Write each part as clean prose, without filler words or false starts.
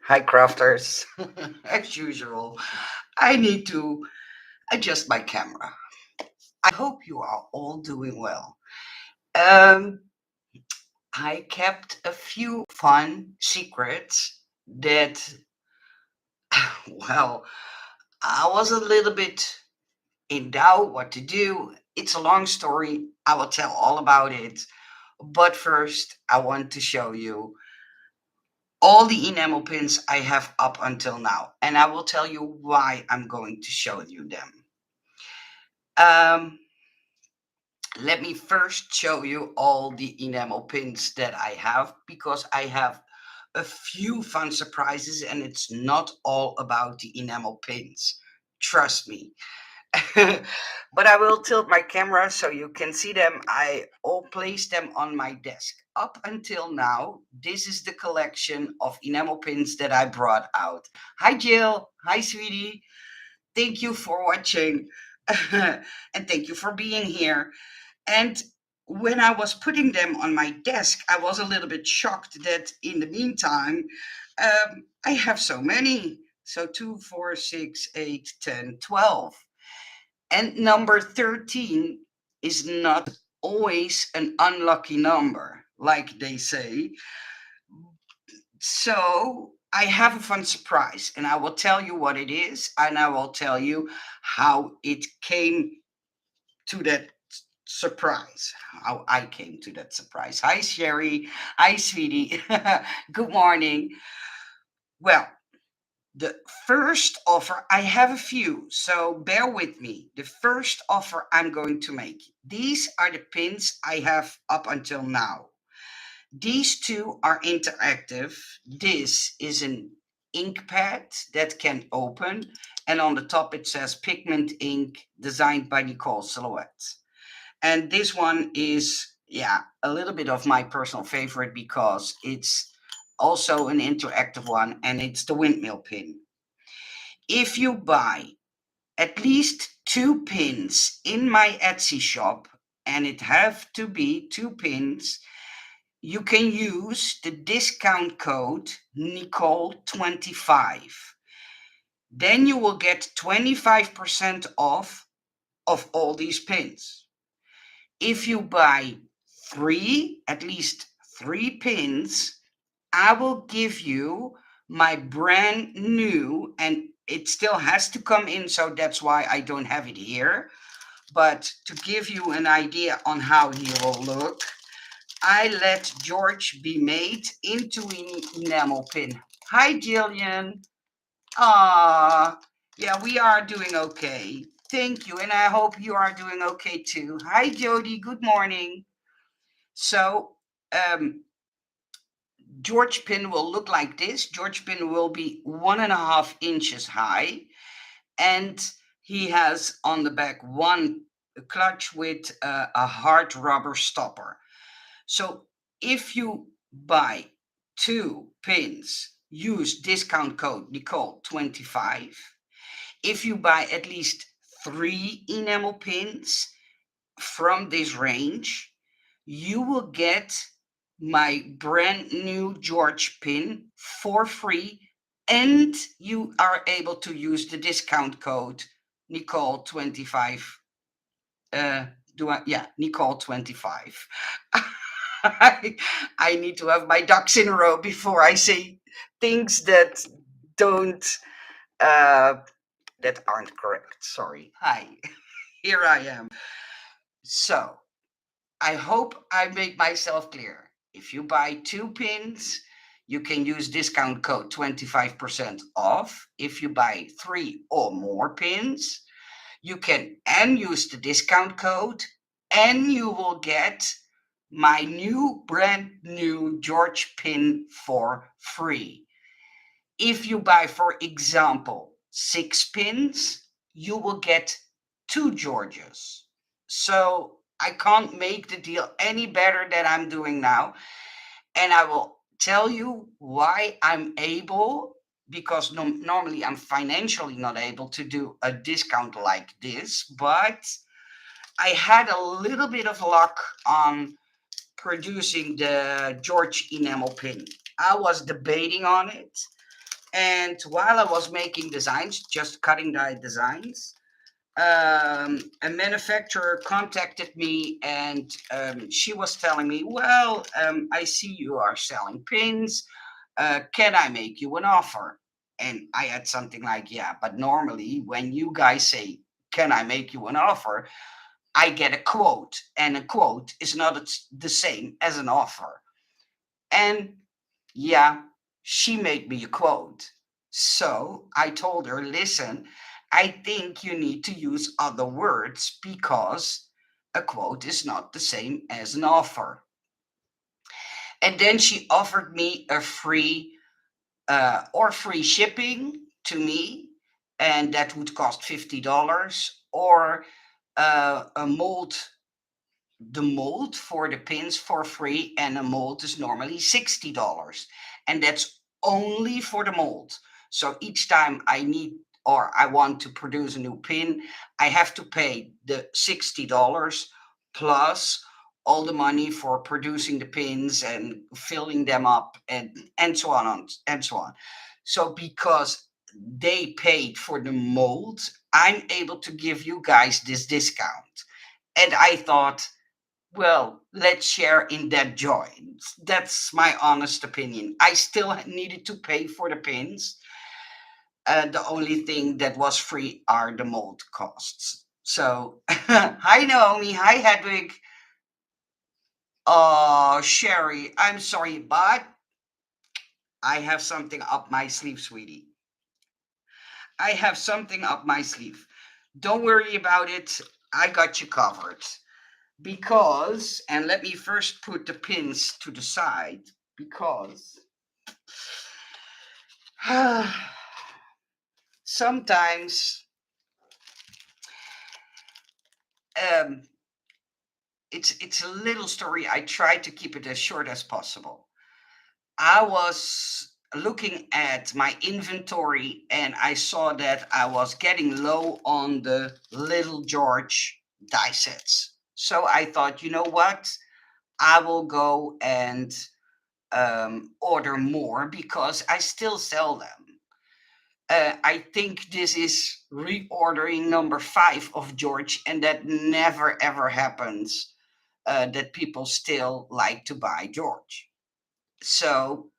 Hi, crafters. As usual, I need to adjust my camera. I hope you are all doing well. Um, I kept a few fun secrets that, well, I was a little bit in doubt what to do. It's a long story. I will tell all about it. But first, I want to show you all the enamel pins I have up until now. And I will tell you why I'm going to show you them. Um, Let me first show you all the enamel pins that I have because I have a few fun surprises and it's not all about the enamel pins. Trust me. But I will tilt my camera so you can see them. I all placed them on my desk. Up until now, this is the collection of enamel pins that I brought out. Hi, Jill. Hi, sweetie. Thank you for watching. And thank you for being here. And when I was putting them on my desk, I was a little bit shocked that in the meantime, I have so many. So 2, 4, 6, 8, 10, 12. And number 13 is not always an unlucky number, like they say. So I have a fun surprise, and I will tell you what it is, and I will tell you how it came to that surprise. How I came to that surprise. Hi, Sherry. Hi, sweetie. Good morning. Well, the first offer, I have a few, so bear with me. The first offer I'm going to make. These are the pins I have up until now. These two are interactive. This is an ink pad that can open, and on the top it says pigment ink designed by Nicole Silhouette. And this one is, yeah, a little bit of my personal favorite because it's also an interactive one and it's the windmill pin. If you buy at least two pins in my Etsy shop, and it have to be two pins, you can use the discount code Nicole25. Then you will get 25% off of all these pins. If you buy three, at least three pins, I will give you my brand new, and it still has to come in, so that's why I don't have it here. But to give you an idea on how he will look, I let George be made into an enamel pin. Hi, Jillian. Ah, yeah, we are doing okay. Thank you, and I hope you are doing okay too. Hi, Jody. Good morning. So, George pin will look like this. George pin will be 1.5 inches high, and he has on the back one clutch with a hard rubber stopper. So if you buy two pins, use discount code Nicole25. If you buy at least three enamel pins from this range, you will get my brand new George pin for free, and you are able to use the discount code Nicole25. Nicole25. I need to have my ducks in a row before I say things that don't uh, that aren't correct. Sorry. Hi, here I am. So I hope I make myself clear. If you buy two pins, you can use discount code 25% off. If you buy three or more pins, you can and use the discount code, and you will get my new brand new George pin for free. If you buy, for example, 6 pins, you will get two Georges. So I can't make the deal any better than I'm doing now. And I will tell you why I'm able, because normally I'm financially not able to do a discount like this, but I had a little bit of luck on producing the George enamel pin. I was debating on it, And while I was making designs, just cutting die designs, a manufacturer contacted me, and she was telling me, well, I see you are selling pins. Can I make you an offer? And I had something like, yeah, but normally when you guys say, can I make you an offer? I get a quote, and a quote is not the same as an offer. And yeah, she made me a quote. So I told her, listen, I think you need to use other words because a quote is not the same as an offer. And then she offered me a free shipping to me, and that would cost $50, or a mold for the pins for free, and a mold is normally $60, and that's only for the mold. So each time I need or I want to produce a new pin, I have to pay the $60 plus all the money for producing the pins and filling them up, and so on and so on. So because they paid for the mold, I'm able to give you guys this discount. And I thought, well, let's share in that joy. That's my honest opinion. I still needed to pay for the pins. The only thing that was free are the mold costs. So, hi Naomi, hi Hedwig. Sherry, I'm sorry, but I have something up my sleeve, sweetie. I have something up my sleeve. Don't worry about it. I got you covered. Because, and let me first put the pins to the side, because sometimes um, it's a little story. I try to keep it as short as possible. I was looking at my inventory, and I saw that I was getting low on the Little George die sets. So I thought, you know what? I will go and order more because I still sell them. I think this is reordering number 5 of George, and that never ever happens, that people still like to buy George. So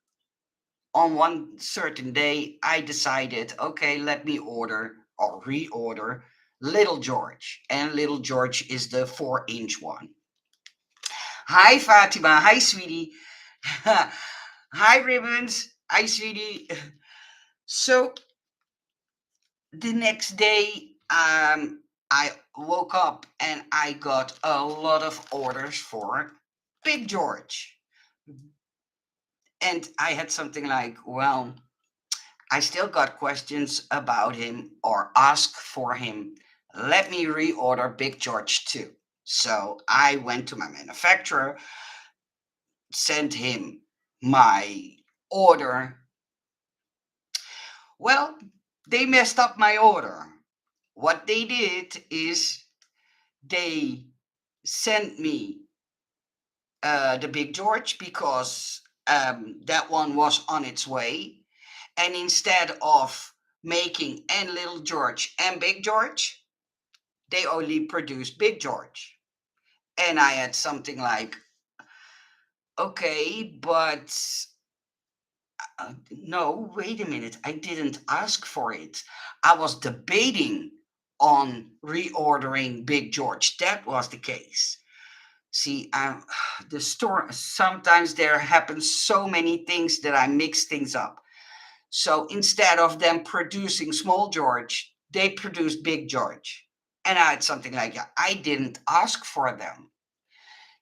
on one certain day, I decided, okay, let me order or reorder Little George. And Little George is the 4-inch one. Hi, Fatima. Hi, sweetie. Hi, Ribbons. Hi, sweetie. So the next day, I woke up and I got a lot of orders for Big George. And I had something like, well, I still got questions about him or ask for him. Let me reorder Big George too. So I went to my manufacturer, sent him my order. Well, they messed up my order. What they did is they sent me the Big George because that one was on its way. And instead of making and Little George and Big George, they only produced Big George. And I had something like, okay, but no, wait a minute. I didn't ask for it. I was debating on reordering Big George. That was the case. See, the store, sometimes there happen so many things that I mix things up. So instead of them producing Small George, they produced Big George. And I had something like, I didn't ask for them.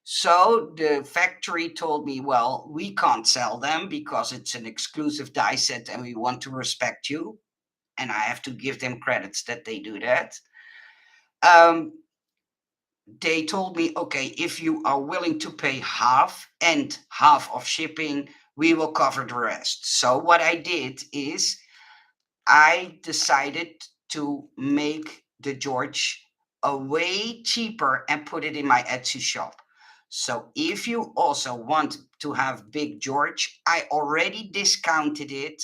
So the factory told me, well, we can't sell them because it's an exclusive die set and we want to respect you. And I have to give them credits that they do that. Um, they told me, okay, if you are willing to pay half and half of shipping, we will cover the rest. So what I did is I decided to make the George a way cheaper and put it in my Etsy shop. So if you also want to have Big George, I already discounted it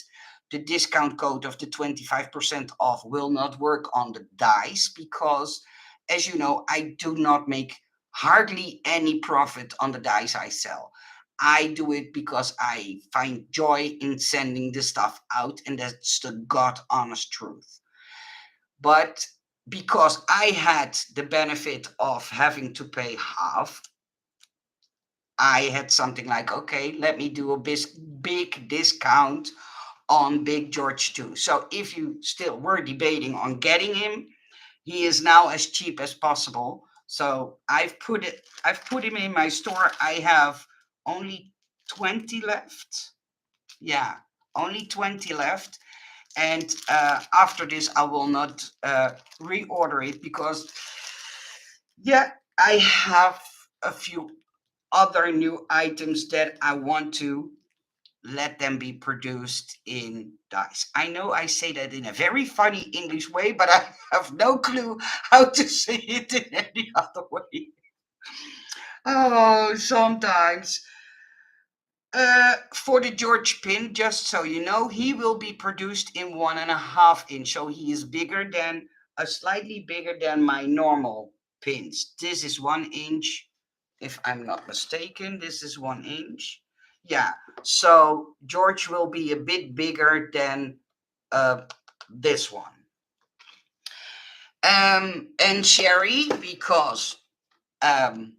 the discount code of the 25% off will not work on the dice because, as you know, I do not make hardly any profit on the dice I sell. I do it because I find joy in sending the stuff out, and that's the God honest truth. But because I had the benefit of having to pay half, I had something like, okay, let me do a big discount on Big George too. So if you still were debating on getting him, he is now as cheap as possible. So I've put him in my store. I have only 20 left. Yeah, only 20 left. And after this, I will not reorder it because, yeah, I have a few other new items that I want to let them be produced in dice. I know I say that in a very funny English way, but I have no clue how to say it in any other way. Oh, sometimes. For the George pin, just so you know, he will be produced in 1.5 inch. So he is bigger than, slightly bigger than my normal pins. This is 1 inch, if I'm not mistaken. This is 1 inch. Yeah. So George will be a bit bigger than uh, this one. And Sherry, because um,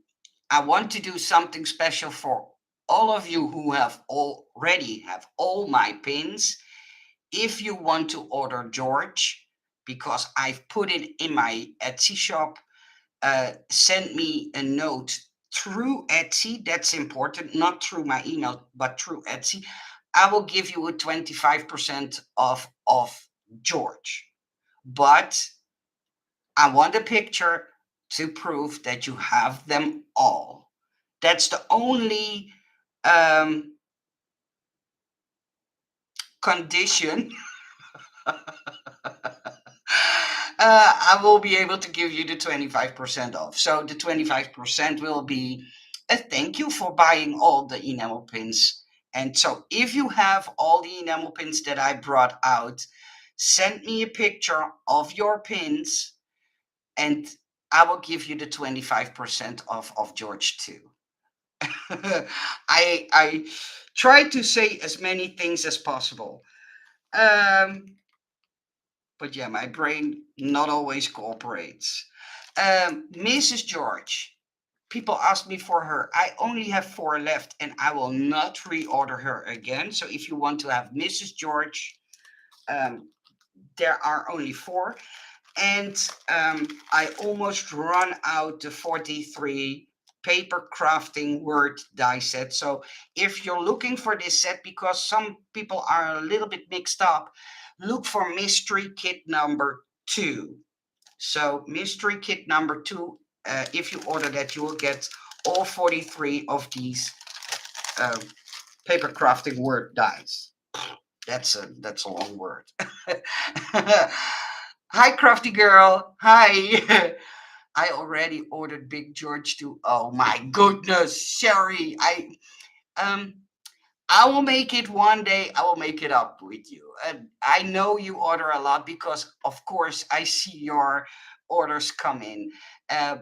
I want to do something special for all of you who have already have all my pins. If you want to order George, because I've put it in my Etsy shop, send me a note through Etsy. That's important, not through my email, but through Etsy. I will give you a 25% off of George. But I want a picture to prove that you have them all. That's the only um, condition. I will be able to give you the 25% off. So the 25% will be a thank you for buying all the enamel pins. And so if you have all the enamel pins that I brought out, send me a picture of your pins and I will give you the 25% off of George too. I try to say as many things as possible. Um, but yeah, my brain not always cooperates. Mrs. George, people ask me for her. I only have 4 left and I will not reorder her again. So if you want to have Mrs. George, um, there are only 4. And I almost run out the 43 paper crafting word die set. So if you're looking for this set, because some people are a little bit mixed up, look for mystery kit number 2. So mystery kit number 2, if you order that, you will get all 43 of these uh, paper crafting word dies. That's a long word. Hi, crafty girl. Hi. I already ordered Big George too. Oh my goodness, Sherry. Um I will make it one day. I will make it up with you. And I know you order a lot because, of course, I see your orders come in. Uh,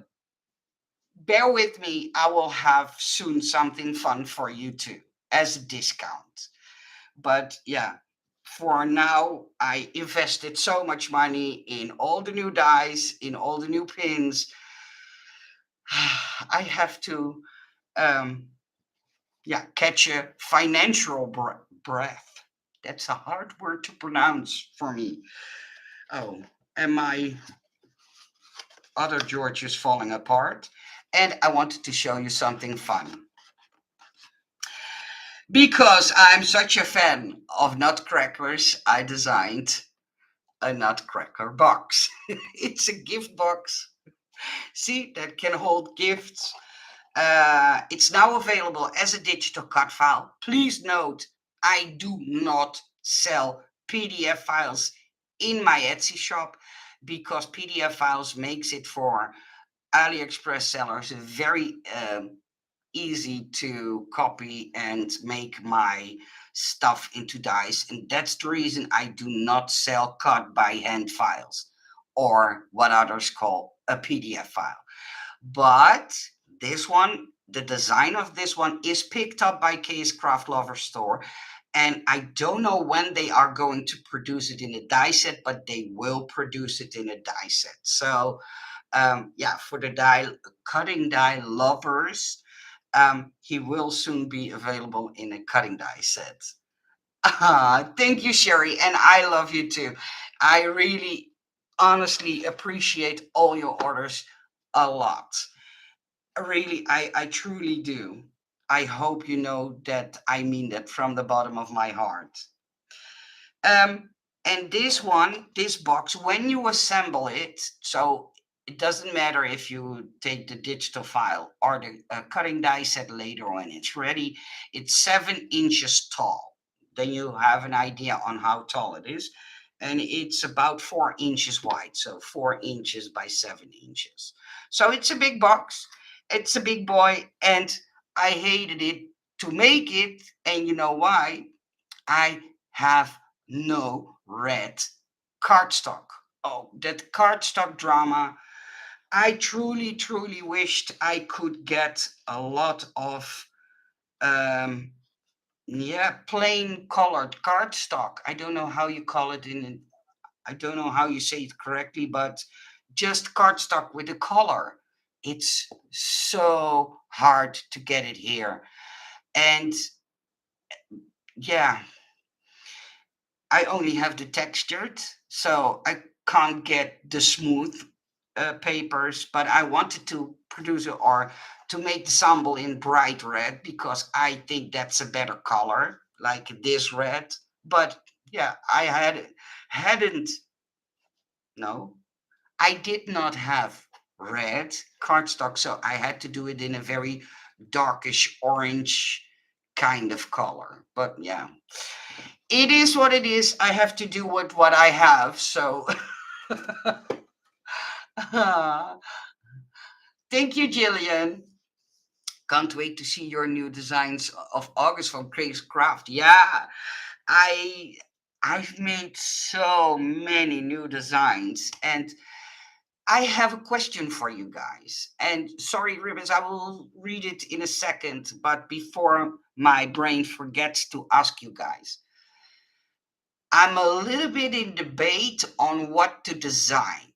Bear with me. I will have soon something fun for you too as a discount. But yeah, for now, I invested so much money in all the new dies, in all the new pins. I have to, um, yeah, catch a financial breath. That's a hard word to pronounce for me. Oh, and my other George is falling apart. And I wanted to show you something fun. Because I'm such a fan of nutcrackers, I designed a nutcracker box. It's a gift box. See, that can hold gifts. It's now available as a digital cut file. Please note, I do not sell PDF files in my Etsy shop because PDF files makes it for AliExpress sellers very easy to copy and make my stuff into dice. And that's the reason I do not sell cut by hand files, or what others call a PDF file. But this one, the design of this one is picked up by Case Craft Lover Store. And I don't know when they are going to produce it in a die set, but they will produce it in a die set. So yeah, for the die cutting die lovers, he will soon be available in a cutting die set. Thank you, Sherry, and I love you too. I really, honestly appreciate all your orders a lot. Really, I truly do. I hope you know that I mean that from the bottom of my heart. Um, and this one, this box, when you assemble it, so it doesn't matter if you take the digital file or the cutting die set later when it's ready, it's 7 inches tall. Then you have an idea on how tall it is. And it's about 4 inches wide, so 4 inches by 7 inches. So it's a big box, it's a big boy, and I hated it to make it. And you know why? I have no red cardstock. Oh, that cardstock drama. I truly, truly wished I could get a lot of, um, yeah, plain colored cardstock. I don't know how you call it I don't know how you say it correctly, but just cardstock with a color. It's so hard to get it here. And yeah, I only have the textured, so I can't get the smooth papers. But I wanted to produce it or to make the sample in bright red because I think that's a better color, like this red. But yeah, hadn't no, I did not have red cardstock, so I had to do it in a very darkish orange kind of color. But yeah, it is what it is. I have to do with what I have. So thank you, Jillian. Can't wait to see your new designs of August from Craig's Craft. Yeah, I I've made so many new designs, and I have a question for you guys. And sorry, Ribbons, I will read it in a second, but before my brain forgets to ask you guys, I'm a little bit in debate on what to design.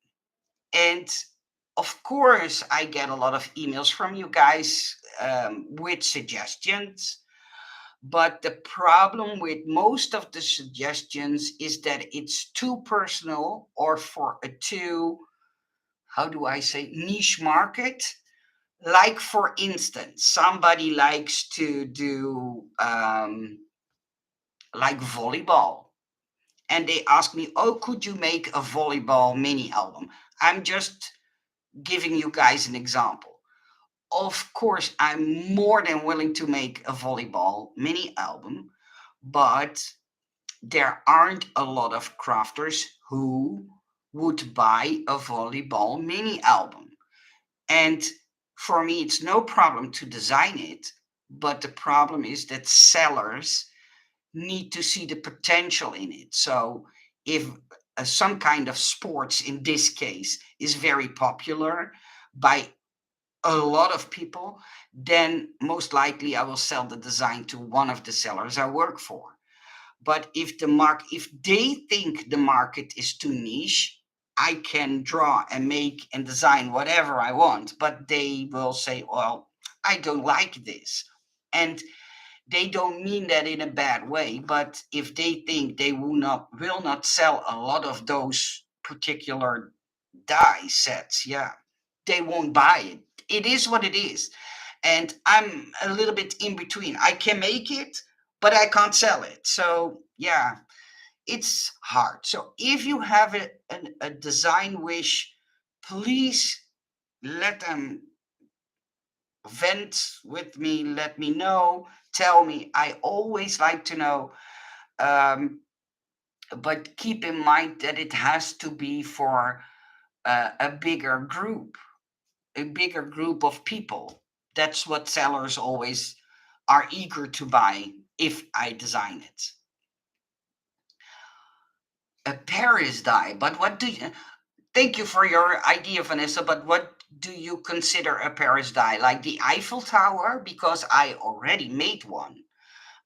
And of course, I get a lot of emails from you guys with suggestions. But the problem with most of the suggestions is that it's too personal or for a too, how do I say, niche market. Like, for instance, somebody likes to do like volleyball, and they ask me, oh, could you make a volleyball mini album? I'm just giving you guys an example. Of course, I'm more than willing to make a volleyball mini album, but there aren't a lot of crafters who would buy a volleyball mini album. And for me, it's no problem to design it, but the problem is that sellers need to see the potential in it. So if some kind of sports in this case is very popular by a lot of people, then most likely I will sell the design to one of the sellers I work for. But if they think the market is too niche, I can draw and make and design whatever I want, but they will say, well, I don't like this. And they don't mean that in a bad way, but if they think they will not sell a lot of those particular die sets, yeah, they won't buy it. It is what it is. And I'm a little bit in between. I can make it, but I can't sell it. So yeah, it's hard. So if you have a design wish, please let them vent with me, let me know, tell me. I always like to know. Um, but keep in mind that it has to be for a bigger group of people. That's what sellers always are eager to buy if I design it. A Paris die, but what do you? Thank you for your idea, Vanessa. But what do you consider a Paris die? Like the Eiffel Tower? Because I already made one.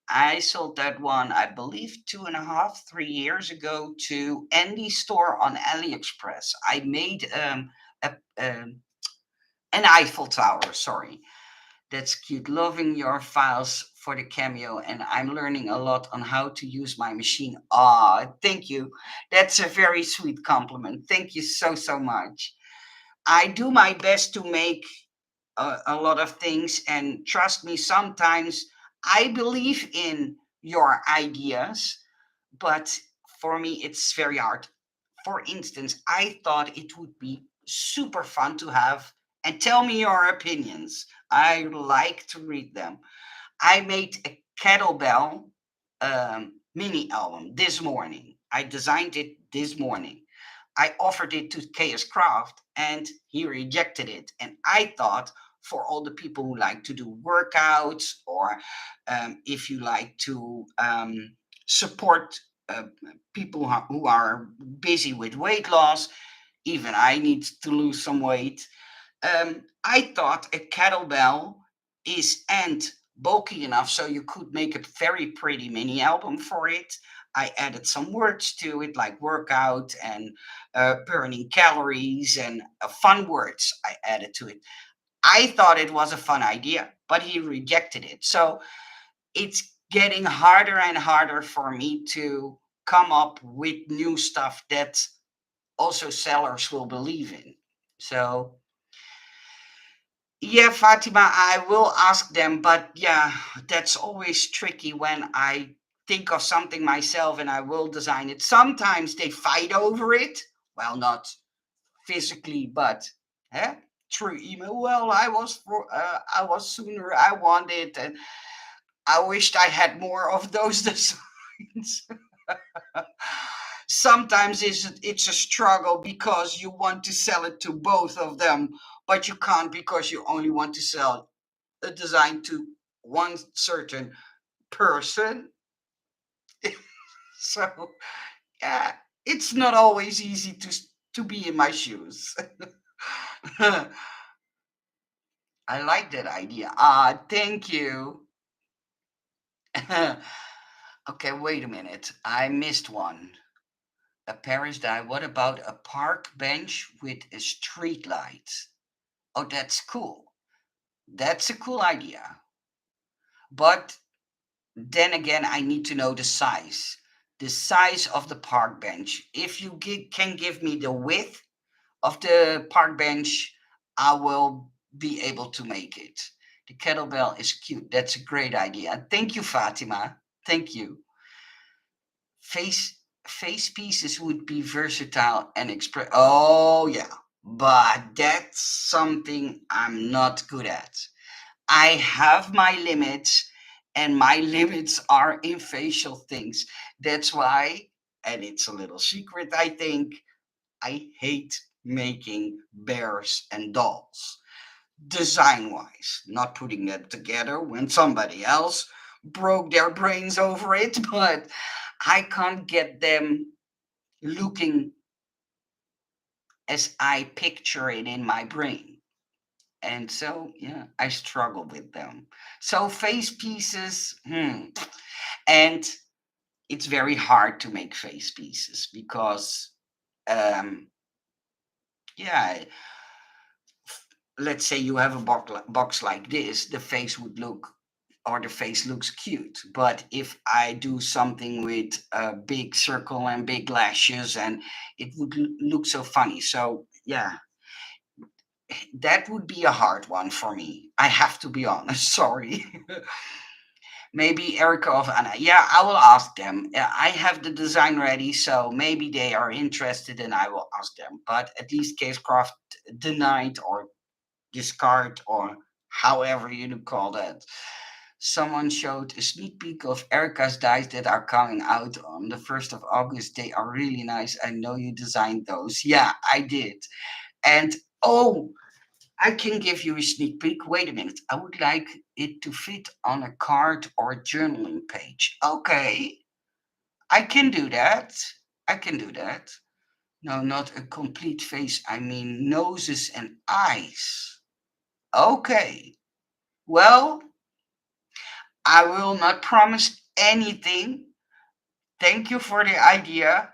I sold that one, I believe, 2.5, 3 years ago to Andy store on AliExpress. I made a, an Eiffel Tower. Sorry, that's cute. Loving your files for the cameo, and I'm learning a lot on how to use my machine. Ah, thank you. That's a very sweet compliment. Thank you so so much. I do my best to make a lot of things, and trust me, sometimes I believe in your ideas, but for me, it's very hard. For instance, I thought it would be super fun to have, and tell me your opinions. I like to read them. I made a kettlebell mini album this morning. I designed it this morning. I offered it to KS Craft and he rejected it. And I thought for all the people who like to do workouts, or if you like to support uh, people who are busy with weight loss, even I need to lose some weight. I thought a kettlebell is and bulky enough so you could make a very pretty mini album for it. I added some words to it, like workout and burning calories and fun words I added to it. I thought it was a fun idea, but he rejected it. So it's getting harder and harder for me to come up with new stuff that also sellers will believe in. So yeah, Fatima, I will ask them, but yeah, that's always tricky when I think of something myself and I will design it. Sometimes they fight over it. Well, not physically, but eh, through email. Well, I was sooner. I wanted, and I wished I had more of those designs. Sometimes it's a struggle because you want to sell it to both of them, but you can't because you only want to sell a design to one certain person. So yeah, it's not always easy to be in my shoes. I like that idea. Ah, thank you. Okay, wait a minute. I missed one. A Paris die. What about a park bench with a street light? Oh, that's cool. That's a cool idea. But then again, I need to know the size. The size of the park bench. If you can give me the width of the park bench, I will be able to make it. The kettlebell is cute. That's a great idea. Thank you, Fatima. Thank you. Face pieces would be versatile and express. Oh yeah, but that's something I'm not good at. I have my limits, and my limits are in facial things. That's why, and it's a little secret, I think, I hate making bears and dolls. Design wise, not putting them together when somebody else broke their brains over it, but I can't get them looking as I picture it in my brain. And so, yeah, I struggle with them. So, face pieces, and it's very hard to make face pieces because, um, yeah, let's say you have a box like this, the face would look, or the face looks cute. But if I do something with a big circle and big lashes, and it would look so funny. So, yeah, that would be a hard one for me. I have to be honest. Sorry. Maybe Erica or Anna. Yeah, I will ask them. I have the design ready, so maybe they are interested and I will ask them. But at least Casecraft denied or discard or however you call that. Someone showed a sneak peek of Erica's dice that are coming out on the 1st of August. They are really nice. I know you designed those. Yeah, I did. And oh, I can give you a sneak peek. Wait a minute. I would like it to fit on a card or a journaling page. Okay, I can do that. I can do that. No, not a complete face. I mean noses and eyes. Okay. Well, I will not promise anything. Thank you for the idea,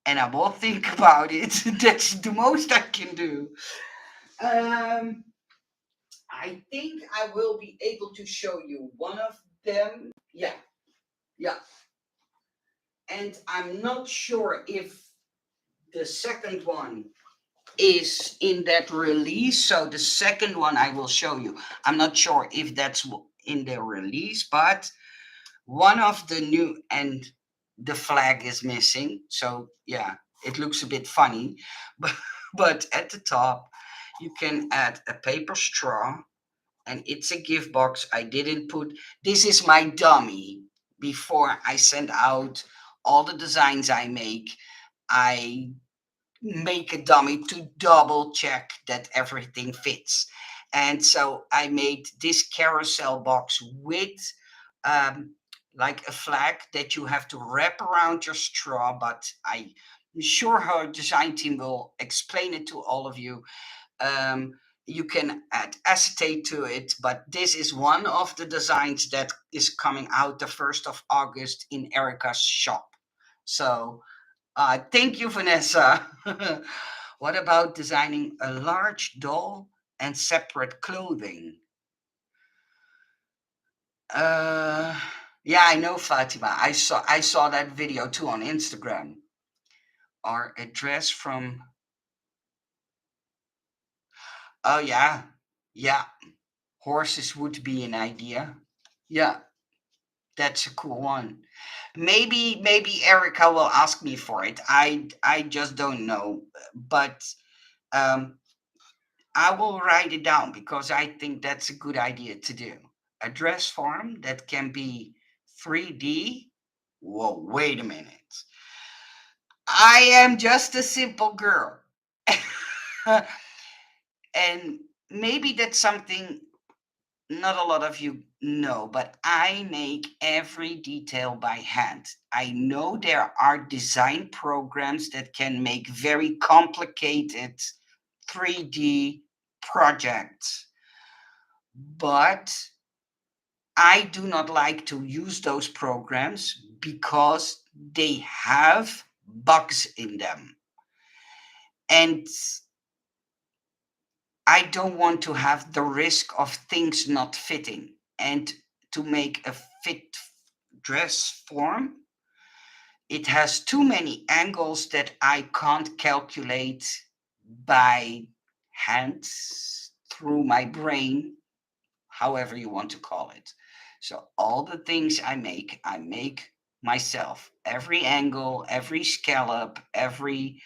and I will think about it. That's the most I can do. Um, I think I will be able to show you one of them. Yeah, yeah. And I'm not sure if the second one is in that release. So the second one I will show you. I'm not sure if that's in the release, but one of the new and the flag is missing. So yeah, it looks a bit funny, but at the top you can add a paper straw, and it's a gift box. I didn't put this is my dummy before I send out all the designs I make. I make a dummy to double check that everything fits. And so I made this carousel box with um, like a flag that you have to wrap around your straw. But I'm sure her design team will explain it to all of you. Um, you can add acetate to it, but this is one of the designs that is coming out the 1st of August in Erica's shop. So thank you, Vanessa. What about designing a large doll and separate clothing? Uh, yeah, I know, Fatima. I saw that video too on Instagram. Or a dress from. Oh yeah, yeah. Horses would be an idea. Yeah, that's a cool one. Maybe Erica will ask me for it. I just don't know. But um, I will write it down because I think that's a good idea to do. A dress form that can be 3D. Whoa, wait a minute. I am just a simple girl. And maybe that's something not a lot of you know, but I make every detail by hand. I know there are design programs that can make very complicated 3D projects, but I do not like to use those programs because they have bugs in them. And I don't want to have the risk of things not fitting. And to make a fit dress form, it has too many angles that I can't calculate by hand through my brain, however you want to call it. So all the things I make myself. Every angle, every scallop, every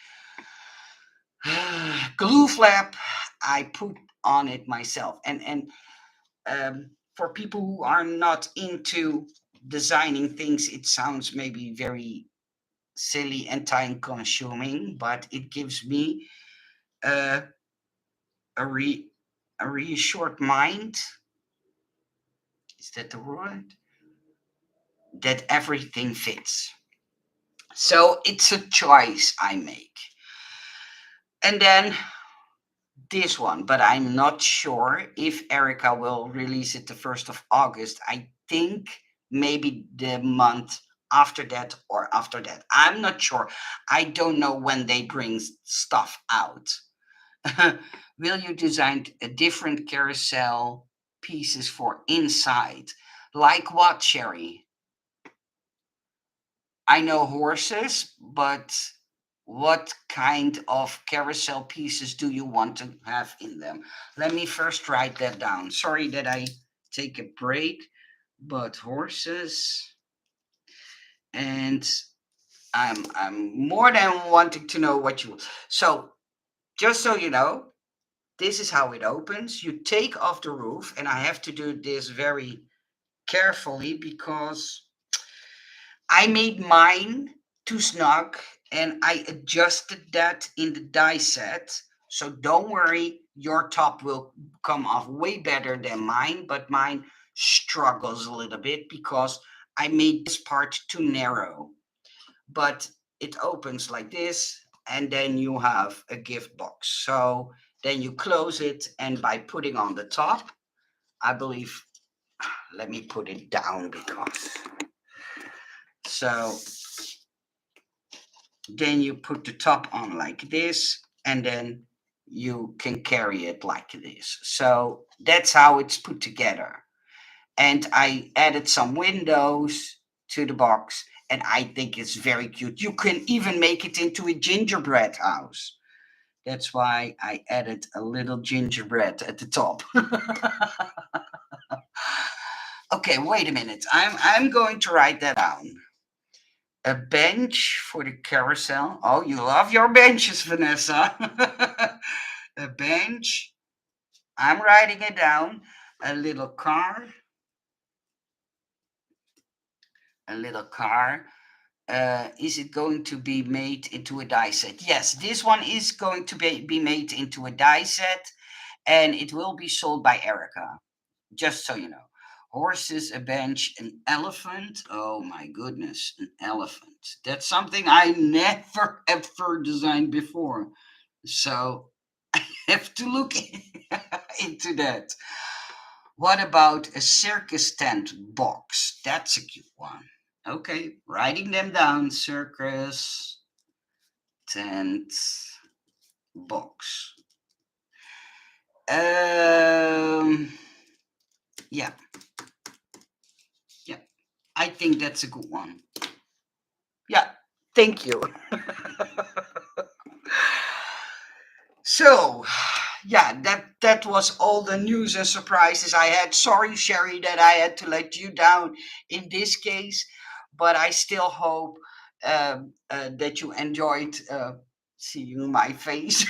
glue flap, I put on it myself. And for people who are not into designing things, it sounds maybe very silly and time consuming, but it gives me uh, a re a reassured mind. Is that the word? That everything fits. So it's a choice I make. And then this one, but I'm not sure if Erica will release it the 1st of August. I think maybe the month after that or after that. I'm not sure. I don't know when they bring stuff out. Will you design a different carousel pieces for inside? Like what, Sherry? I know horses, but what kind of carousel pieces do you want to have in them? Let me first write that down. Sorry that I take a break, but horses, and I'm more than wanting to know what you. So just so you know, this is how it opens. You take off the roof, and I have to do this very carefully because I made mine too snug and I adjusted that in the die set. So don't worry, your top will come off way better than mine, but mine struggles a little bit because I made this part too narrow. But it opens like this, and then you have a gift box. So then you close it, and by putting on the top, I believe, let me put it down because. So then you put the top on like this, and then you can carry it like this. So that's how it's put together. And I added some windows to the box, and I think it's very cute. You can even make it into a gingerbread house. That's why I added a little gingerbread at the top. Okay, wait a minute. I'm going to write that down. A bench for the carousel. Oh, you love your benches, Vanessa. A bench. I'm writing it down. A little car. A little car. Is it going to be made into a die set? Yes, this one is going to be made into a die set, and it will be sold by Erica. Just so you know. Horses, a bench, an elephant. Oh my goodness, an elephant. That's something I never ever designed before. So I have to look into that. What about a circus tent box? That's a cute one. Okay, writing them down. Circus tent box. Yeah, yeah. I think that's a good one. Yeah, thank you. So, yeah, that was all the news and surprises I had. Sorry, Sherry, that I had to let you down in this case, but I still hope that you enjoyed seeing my face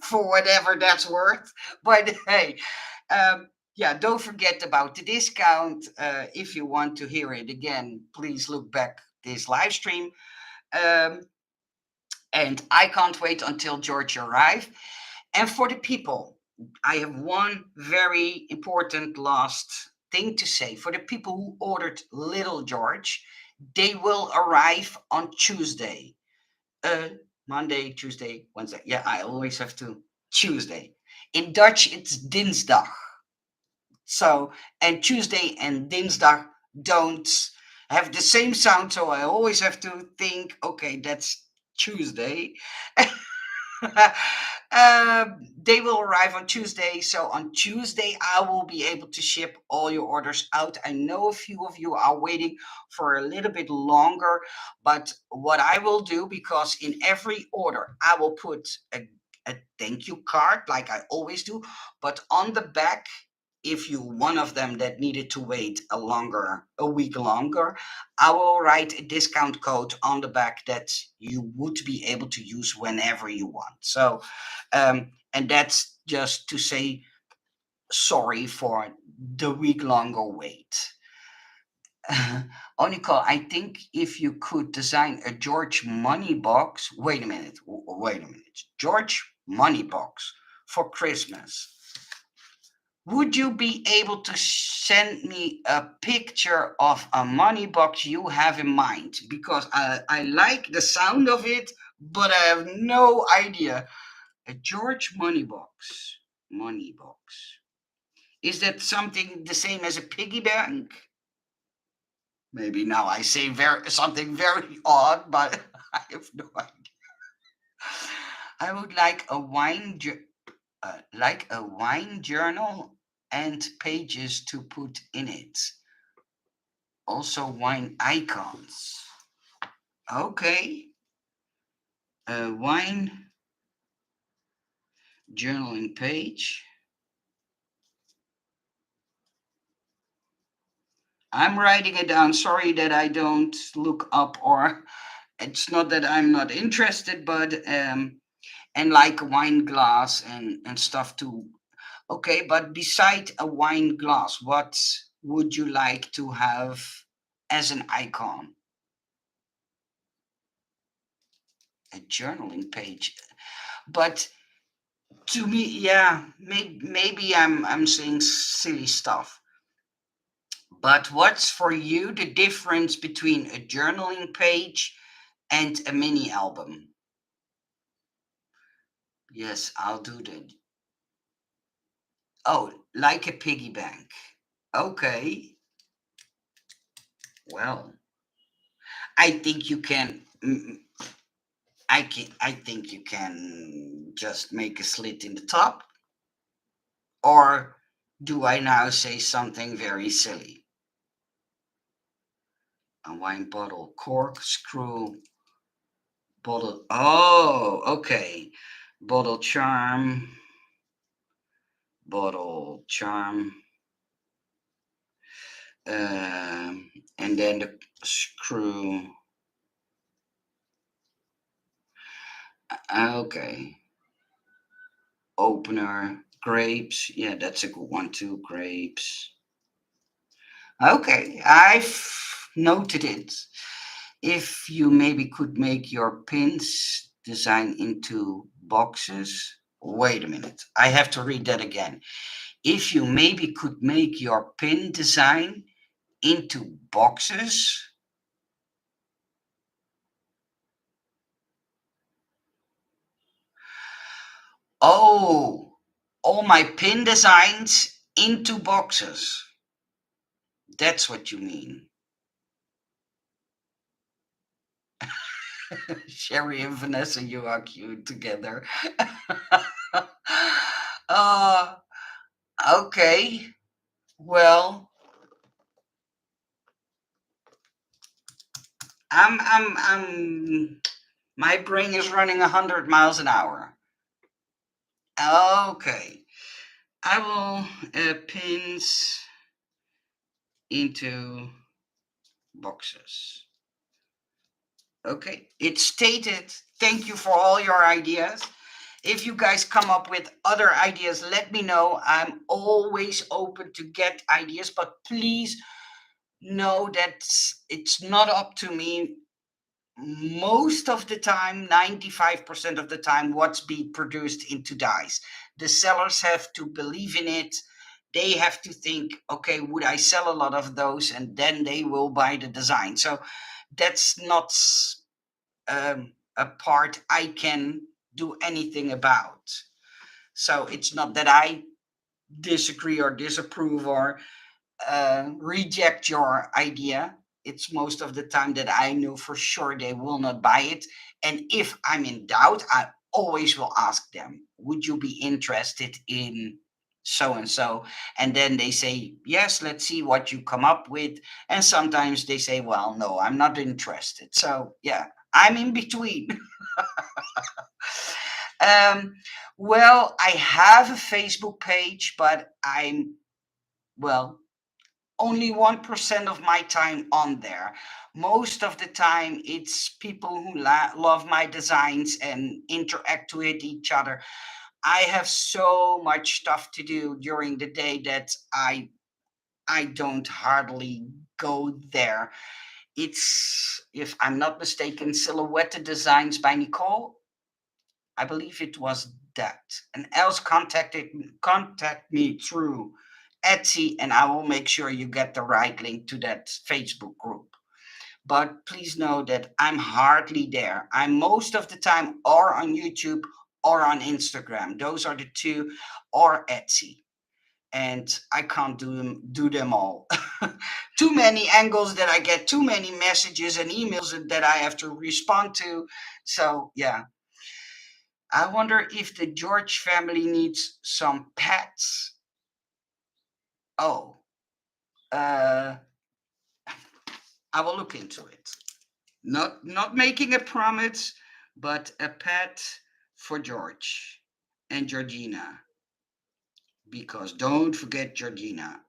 for whatever that's worth. But hey, yeah, don't forget about the discount. If you want to hear it again, please look back this live stream. Um, and I can't wait until George arrives. And for the people, I have one very important last thing to say. For the people who ordered Little George, they will arrive on Tuesday. Uh, Monday, Tuesday, Wednesday. Yeah, I always have to Tuesday. In Dutch, it's Dinsdag. So, and Tuesday and Dinsdag don't have the same sound. So I always have to think, okay, that's Tuesday. They will arrive on Tuesday. So on Tuesday, I will be able to ship all your orders out. I know a few of you are waiting for a little bit longer, but what I will do, because in every order, I will put a thank you card like I always do, but on the back, if you one of them that needed to wait a week longer, I will write a discount code on the back that you would be able to use whenever you want. So and that's just to say sorry for the week longer wait. Oh, Nicole, I think if you could design a George money box, wait a minute, George money box for Christmas, would you be able to send me a picture of a money box you have in mind? Because I like the sound of it, but I have no idea. A George money box. Money box. Is that something the same as a piggy bank? Maybe now I say something very odd, but I have no idea. I would like a wine journal and pages to put in it. Also wine icons. Okay. A wine journaling page. I'm writing it down. Sorry that I don't look up, or it's not that I'm not interested, but and like a wine glass and stuff too. Okay, but beside a wine glass, what would you like to have as an icon? A journaling page. But to me, yeah, maybe I'm saying silly stuff. But what's for you the difference between a journaling page and a mini album? Yes, I'll do that. Oh, like a piggy bank. Okay. Well, I think you can. I think you can just make a slit in the top. Or do I now say something very silly? A wine bottle corkscrew bottle. Oh, okay. Bottle charm. Bottle charm. And then the screw. Okay. Opener. Grapes. Yeah, that's a good one too. Grapes. Okay, I've noted it. If you maybe could make your pins design into boxes. Wait a minute. I have to read that again. If you maybe could make your pin design into boxes. Oh, all my pin designs into boxes. That's what you mean. Sherry and Vanessa, you are cute together. uh, okay. Well, my brain is running 100 miles an hour. Okay. I will pins into boxes. Okay. It's stated. Thank you for all your ideas. If you guys come up with other ideas, let me know. I'm always open to get ideas, but please know that it's not up to me. Most of the time, 95% of the time, what's being produced into dies. The sellers have to believe in it. They have to think, okay, would I sell a lot of those? And then they will buy the design. So that's not a part I can do anything about. So it's not that I disagree or disapprove or reject your idea. It's most of the time that I know for sure they will not buy it. And if I'm in doubt, I always will ask them, would you be interested in so and so? And then they say, yes, let's see what you come up with. And sometimes they say, well, no, I'm not interested. So, yeah, I'm in between. um, well, I have a Facebook page, but well, only 1% of my time on there. Most of the time, it's people who love my designs and interact with each other. I have so much stuff to do during the day that I don't hardly go there. It's, if I'm not mistaken, Silhouette Designs by Nicole. I believe it was that. And else contact me through Etsy, and I will make sure you get the right link to that Facebook group. But please know that I'm hardly there. I'm most of the time or on YouTube or on Instagram. Those are the two, or Etsy. And I can't do them all. Too many angles that I get, too many messages and emails that I have to respond to. So yeah, I wonder if the George family needs some pets. Oh, uh, I will look into it. Not making a promise, but a pet for George and Georgina. Because don't forget Georgina.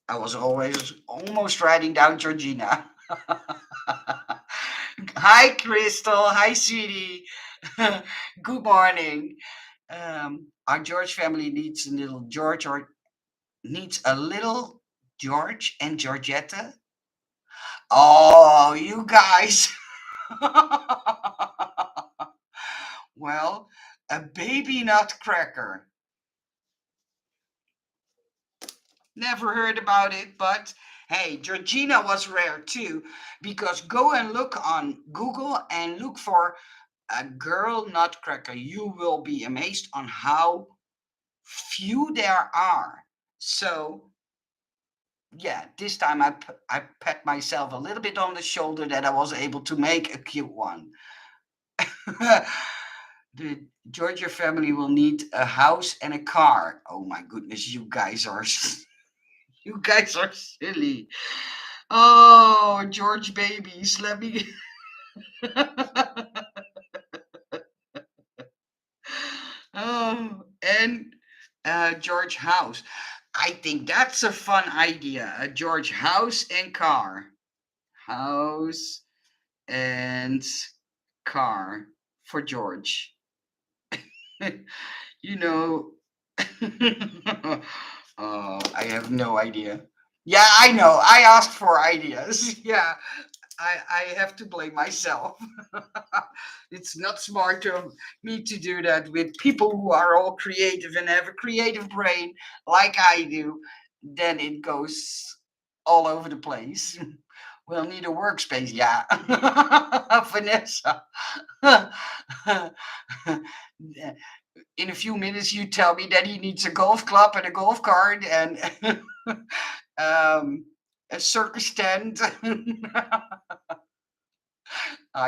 I was always almost writing down Georgina. Hi, Crystal. Hi, sweetie. Good morning. Our George family needs a little George, or needs a little George and Georgetta. Oh, you guys. Well, a baby nutcracker. Never heard about it, but hey, Georgina was rare too, because go and look on Google and look for a girl nutcracker. You will be amazed on how few there are. So, yeah, this time I pat myself a little bit on the shoulder that I was able to make a cute one. The Georgia family will need a house and a car. Oh my goodness, you guys are you guys are silly. Oh, George babies, let me. Oh, and George house. I think that's a fun idea. A George house and car. House and car for George. You know, oh, I have no idea. Yeah, I know. I asked for ideas. Yeah, I have to blame myself. It's not smart of me to do that with people who are all creative and have a creative brain like I do. Then it goes all over the place. We'll need a workspace. Yeah. Vanessa. In a few minutes, you tell me that he needs a golf club and a golf cart and a circus tent.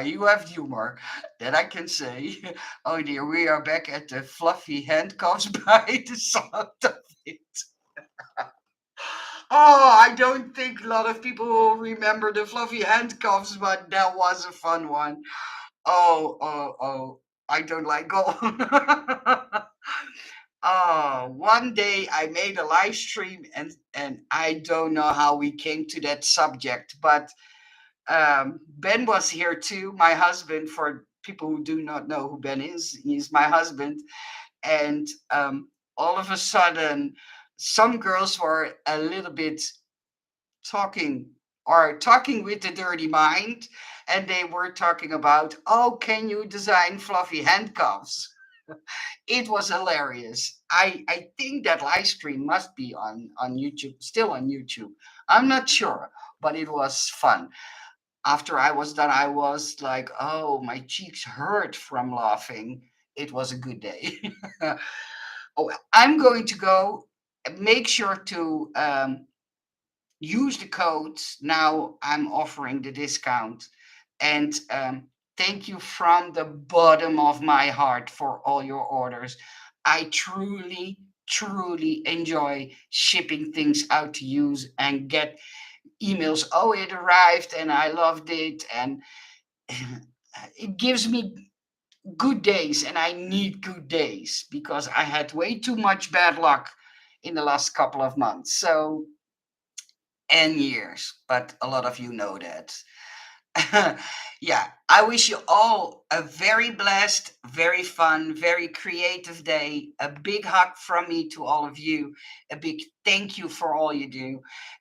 You have humor, that I can say. Oh dear, we are back at the fluffy handcuffs by the sound of it. Oh, I don't think a lot of people will remember the fluffy handcuffs, but that was a fun one. Oh, oh, oh. I don't like golf. Oh, one day I made a live stream and I don't know how we came to that subject, but Ben was here too, my husband. For people who do not know who Ben is, he's my husband. And all of a sudden, some girls were a little bit talking talking with the dirty mind, and they were talking about, oh, can you design fluffy handcuffs? It was hilarious. I think that live stream must be on YouTube, still on YouTube. I'm not sure, but it was fun. After I was done, I was like, oh, my cheeks hurt from laughing. It was a good day. Oh, I'm going to go. Make sure to use the codes. Now I'm offering the discount. And thank you from the bottom of my heart for all your orders. I truly, truly enjoy shipping things out to use and get emails. Oh, it arrived and I loved it. And it gives me good days, and I need good days because I had way too much bad luck in the last couple of months. So, and years, but a lot of you know that. Yeah, I wish you all a very blessed, very fun, very creative day. A big hug from me to all of you. A big thank you for all you do.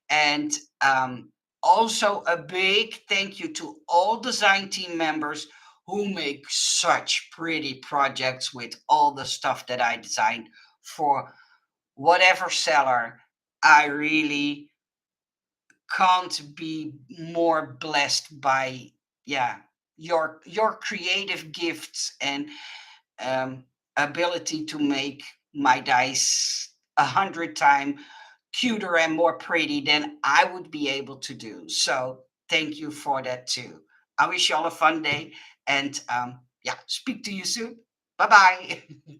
And also a big thank you to all design team members who make such pretty projects with all the stuff that I designed for whatever seller. I really can't be more blessed by, yeah, your creative gifts and um, ability to make my dice 100 times cuter and more pretty than I would be able to do. So thank you for that too. I wish you all a fun day, and yeah, speak to you soon. Bye bye.